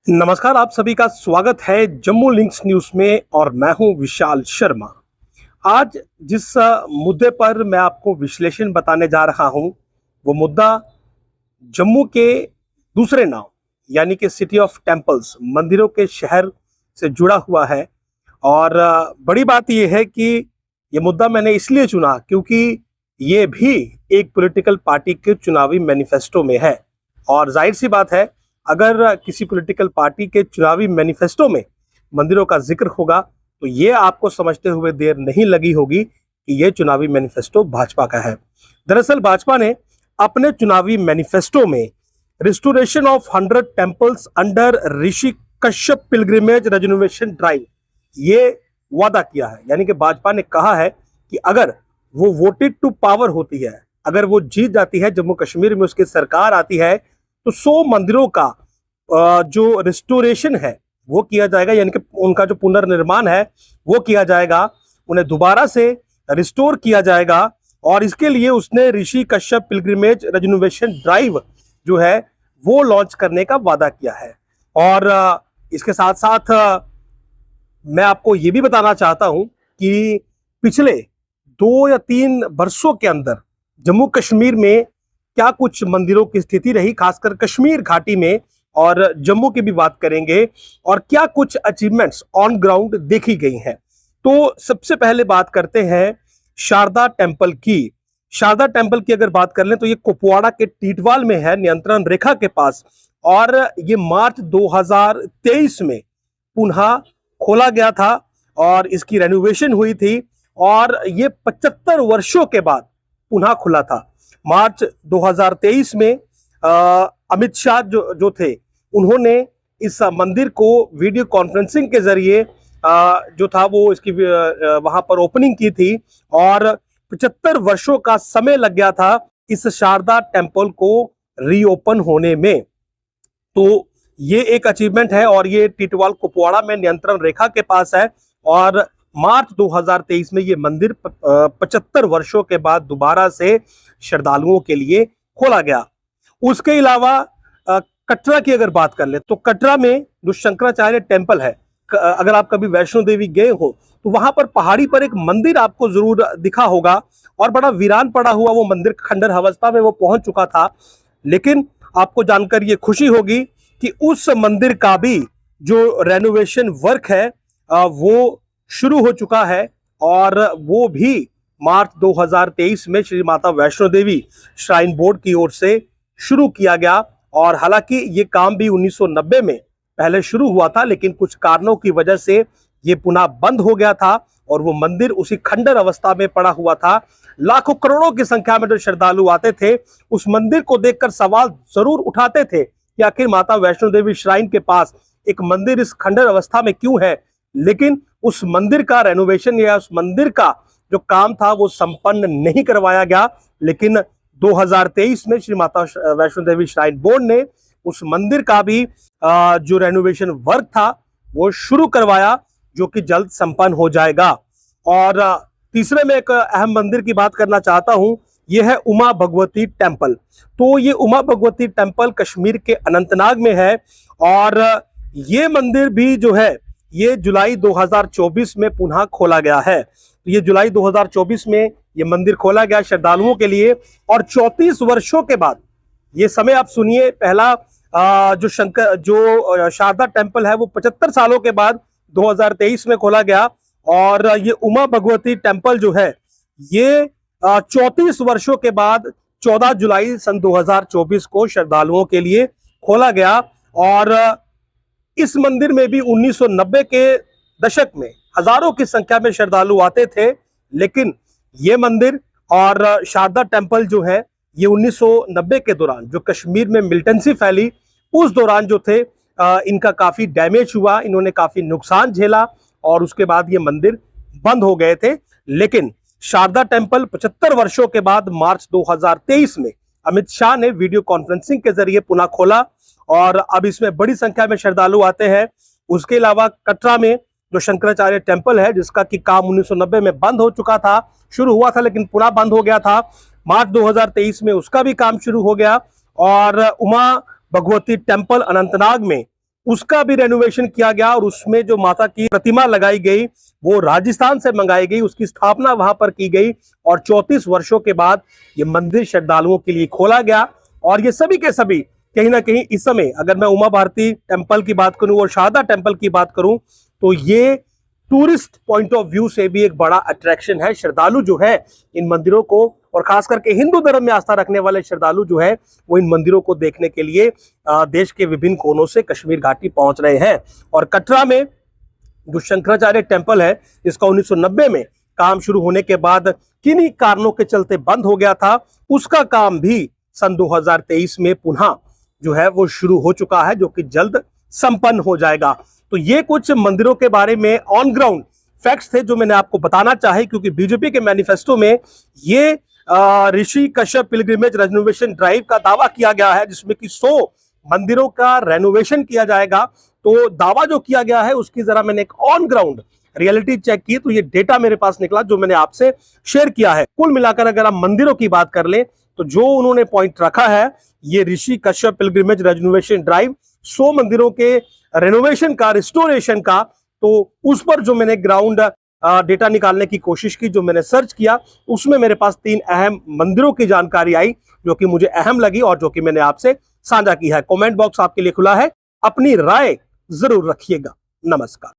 नमस्कार, आप सभी का स्वागत है जम्मू लिंक्स न्यूज़ में और मैं हूं विशाल शर्मा। आज जिस मुद्दे पर मैं आपको विश्लेषण बताने जा रहा हूं, वो मुद्दा जम्मू के दूसरे नाम यानी कि सिटी ऑफ टेम्पल्स, मंदिरों के शहर से जुड़ा हुआ है। और बड़ी बात यह है कि ये मुद्दा मैंने इसलिए चुना क्योंकि ये भी एक पॉलिटिकल पार्टी के चुनावी मैनिफेस्टो में है। और जाहिर सी बात है, अगर किसी पॉलिटिकल पार्टी के चुनावी मैनिफेस्टो में मंदिरों का जिक्र होगा तो ये आपको समझते हुए देर नहीं लगी होगी कि ये चुनावी मैनिफेस्टो भाजपा का है। दरअसल भाजपा ने अपने चुनावी मैनिफेस्टो में restoration of 100 temples under Rishi Kashyap pilgrimage renovation drive ये वादा किया है। यानी कि भाजपा ने कहा है कि अगर वो वोटेड टू पावर होती है, अगर वो जीत जाती है, जम्मू कश्मीर में उसकी सरकार आती है, तो 100 मंदिरों का जो रिस्टोरेशन है वो किया जाएगा। यानी कि उनका जो पुनर्निर्माण है वो किया जाएगा, उन्हें दोबारा से रिस्टोर किया जाएगा। और इसके लिए उसने ऋषि कश्यप पिलग्रिमेज रेनोवेशन ड्राइव जो है वो लॉन्च करने का वादा किया है। और इसके साथ साथ मैं आपको ये भी बताना चाहता हूं कि पिछले 2 या 3 वर्षों के अंदर जम्मू कश्मीर में क्या कुछ मंदिरों की स्थिति रही, खासकर कश्मीर घाटी में, और जम्मू की भी बात करेंगे और क्या कुछ अचीवमेंट्स ऑन ग्राउंड देखी गई हैं। तो सबसे पहले बात करते हैं शारदा टेम्पल की। शारदा टेम्पल की अगर बात कर लें तो ये कुपवाड़ा के टीटवाल में है, नियंत्रण रेखा के पास। और ये मार्च 2023 में पुनः खोला गया था और इसकी रेनोवेशन हुई थी और ये 75 वर्षों के बाद पुनः खुला था। मार्च 2023 में अमित शाह जो थे, उन्होंने इस मंदिर को वीडियो कॉन्फ्रेंसिंग के जरिए जो था वो इसकी वहां पर ओपनिंग की थी। और 75 वर्षों का समय लग गया था इस शारदा टेम्पल को रीओपन होने में। तो ये एक अचीवमेंट है और ये टिटवाल कुपवाड़ा में नियंत्रण रेखा के पास है। और मार्च 2023 में ये मंदिर 75 वर्षों के बाद दोबारा से श्रद्धालुओं के लिए खोला गया। उसके अलावा कटरा की अगर बात कर ले तो कटरा में जो शंकराचार्य टेम्पल है, अगर आप कभी वैष्णो देवी गए हो तो वहां पर पहाड़ी पर एक मंदिर आपको जरूर दिखा होगा और बड़ा वीरान पड़ा हुआ वो मंदिर, खंडर अवस्था में वो पहुंच चुका था। लेकिन आपको जानकर ये खुशी होगी कि उस मंदिर का भी जो रेनोवेशन वर्क है वो शुरू हो चुका है और वो भी मार्च 2023 में श्री माता वैष्णो देवी श्राइन बोर्ड की ओर से शुरू किया गया। और हालांकि ये काम भी 1990 में पहले शुरू हुआ था, लेकिन कुछ कारणों की वजह से ये पुनः बंद हो गया था और वो मंदिर उसी खंडर अवस्था में पड़ा हुआ था। लाखों करोड़ों की संख्या में जो श्रद्धालु आते थे उस मंदिर को देखकर सवाल जरूर उठाते थे कि आखिर माता वैष्णो देवी श्राइन के पास एक मंदिर इस खंडर अवस्था में क्यों है। लेकिन उस मंदिर का रेनोवेशन या उस मंदिर का जो काम था वो संपन्न नहीं करवाया गया। लेकिन 2023 में श्री माता वैष्णो देवी श्राइन बोर्ड ने उस मंदिर का भी जो रेनोवेशन वर्क था वो शुरू करवाया, जो कि जल्द संपन्न हो जाएगा। और तीसरे में एक अहम मंदिर की बात करना चाहता हूं, यह है उमा भगवती टेम्पल। तो ये उमा भगवती टेम्पल कश्मीर के अनंतनाग में है और ये मंदिर भी जो है ये जुलाई 2024 में पुनः खोला गया है। तो ये जुलाई 2024 में ये मंदिर खोला गया श्रद्धालुओं के लिए और 34 वर्षों के बाद, ये समय आप सुनिए, पहला जो शारदा टेम्पल है वो 75 सालों के बाद 2023 में खोला गया। और ये उमा भगवती टेम्पल जो है ये 34 वर्षों के बाद 14 जुलाई सन 2024 को श्रद्धालुओं के लिए खोला गया। और इस मंदिर में भी 1990 के दशक में हजारों की संख्या में श्रद्धालु आते थे। लेकिन ये मंदिर और शारदा टेम्पल जो है ये 1990 के दौरान जो कश्मीर में मिलिटेंसी फैली उस दौरान जो थे इनका काफी डैमेज हुआ, इन्होंने काफी नुकसान झेला और उसके बाद ये मंदिर बंद हो गए थे। लेकिन शारदा टेम्पल 75 वर्षों के बाद मार्च 2023 में अमित शाह ने वीडियो कॉन्फ्रेंसिंग के जरिए पुनः खोला और अब इसमें बड़ी संख्या में श्रद्धालु आते हैं। उसके अलावा कटरा में जो शंकराचार्य टेम्पल है, जिसका कि काम 1990 में बंद हो चुका था, शुरू हुआ था लेकिन पुनः बंद हो गया था, मार्च 2023 में उसका भी काम शुरू हो गया। और उमा भगवती टेम्पल अनंतनाग में उसका भी रेनोवेशन किया गया और उसमें जो माता की प्रतिमा लगाई गई वो राजस्थान से मंगाई गई, उसकी स्थापना वहां पर की गई और 34 वर्षों के बाद ये मंदिर श्रद्धालुओं के लिए खोला गया। और ये सभी के सभी कहीं ना कहीं इस समय अगर मैं उमा भारती टेम्पल की बात करूं और शारदा टेम्पल की बात करूं तो ये टूरिस्ट पॉइंट ऑफ व्यू से भी एक बड़ा अट्रैक्शन है। श्रद्धालु जो है इन मंदिरों को, और खास करके हिंदू धर्म में आस्था रखने वाले श्रद्धालु जो है वो इन मंदिरों को देखने के लिए देश के विभिन्न कोनों से कश्मीर घाटी पहुंच रहे हैं। और कटरा में जो शंकराचार्य टेम्पल है इसका 1990 में काम शुरू होने के बाद किन्हीं कारणों के चलते बंद हो गया था, उसका काम भी सन 2023 में पुनः जो है वो शुरू हो चुका है, जो कि जल्द संपन्न हो जाएगा। तो ये कुछ मंदिरों के बारे में ऑन ग्राउंड फैक्ट्स थे जो मैंने आपको बताना चाहे, क्योंकि बीजेपी के मैनिफेस्टो में ये ऋषि कश्यप पिलग्रिमेज रेनोवेशन ड्राइव का दावा किया गया है जिसमें कि 100 मंदिरों का रेनोवेशन किया जाएगा। तो दावा जो किया गया है उसकी जरा मैंने एक ऑन ग्राउंड रियलिटी चेक की तो ये डेटा मेरे पास निकला जो मैंने आपसे शेयर किया है। कुल मिलाकर अगर आप मंदिरों की बात कर ले तो जो उन्होंने पॉइंट रखा है ये ऋषि कश्यप पिलग्रिमेज रेनोवेशन ड्राइव 100 मंदिरों के रेनोवेशन का, रिस्टोरेशन का, तो उस पर जो मैंने ग्राउंड डेटा निकालने की कोशिश की, जो मैंने सर्च किया उसमें मेरे पास 3 अहम मंदिरों की जानकारी आई जो कि मुझे अहम लगी और जो कि मैंने आपसे साझा की है। कमेंट बॉक्स आपके लिए खुला है, अपनी राय जरूर रखिएगा। नमस्कार।